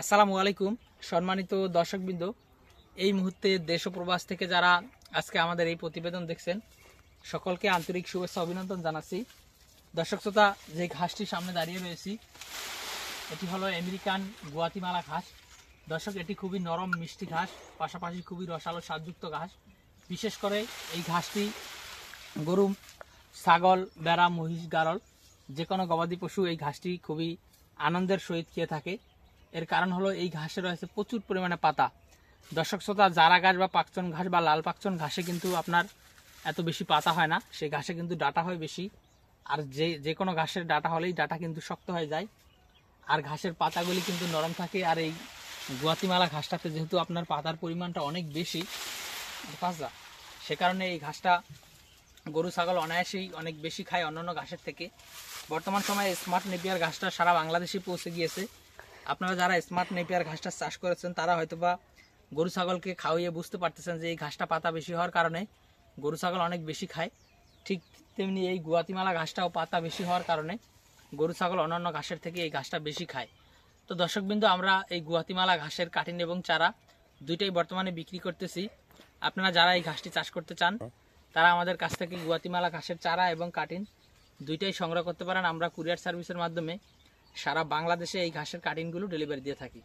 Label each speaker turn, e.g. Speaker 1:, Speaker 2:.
Speaker 1: আসসালামু আলাইকুম সম্মানিত দর্শকবৃন্দ, এই মুহূর্তে দেশ ও প্রবাস থেকে যারা আজকে আমাদের এই প্রতিবেদন দেখছেন সকলকে আন্তরিক শুভেচ্ছা অভিনন্দন জানাচ্ছি। দর্শক শ্রোতা, যে ঘাসটির সামনে দাঁড়িয়ে রয়েছি এটি হলো আমেরিকান গুয়াতিমালা ঘাস। দর্শক, এটি খুবই নরম মিষ্টি ঘাস, পাশাপাশি খুবই রসালো স্বাদযুক্ত ঘাস। বিশেষ করে এই ঘাসটি গরু, ছাগল, ভেড়া, মহিষ, গারল যে কোনো গবাদি পশু এই ঘাসটি খুবই আনন্দের সহিত খেয়ে থাকে। এর কারণ হলো এই ঘাসে রয়েছে প্রচুর পরিমাণে পাতা। দর্শক শ্রোতা, জারা ঘাস বা পাকচন ঘাস বা লাল পাকচন ঘাসে কিন্তু আপনার এত বেশি পাতা হয় না, সেই ঘাসে কিন্তু ডাঁটা হয় বেশি। আর যে কোনো ঘাসের ডাঁটা হলেই ডাঁটা কিন্তু শক্ত হয়ে যায়, আর ঘাসের পাতাগুলি কিন্তু নরম থাকে। আর এই গুয়াতিমালা ঘাসটাতে যেহেতু আপনার পাতার পরিমাণটা অনেক বেশি, সে কারণে এই ঘাসটা গরু ছাগল অনায়াসেই অনেক বেশি খায় অন্যান্য ঘাসের থেকে। বর্তমান সময়ে স্মার্ট নেপিয়ার ঘাসটা সারা বাংলাদেশে পৌঁছে গিয়েছে। আপনারা যারা স্মার্ট নেপিয়ার ঘাসটা চাষ করেছেন তারা হয়তোবা গরু ছাগলকে খাওয়িয়ে বুঝতে পারতেছেন যে এই ঘাসটা পাতা বেশি হওয়ার কারণে গরু ছাগল অনেক বেশি খায়। ঠিক তেমনি এই গুয়াতিমালা ঘাসটাও পাতা বেশি হওয়ার কারণে গরু ছাগল অন্যান্য ঘাসের থেকে এই ঘাসটা বেশি খায়। তো দর্শকবৃন্দ, আমরা এই গুয়াতিমালা ঘাসের কাটিং এবং চারা দুইটাই বর্তমানে বিক্রি করতেছি। আপনারা যারা এই ঘাসটি চাষ করতে চান তারা আমাদের কাছ থেকে গুয়াতিমালা ঘাসের চারা এবং কাটিং দুইটাই সংগ্রহ করতে পারেন। আমরা কুরিয়ার সার্ভিসের মাধ্যমে সারা বাংলাদেশে এই ঘাসের কাটিংগুলো ডেলিভারি দিয়ে থাকি।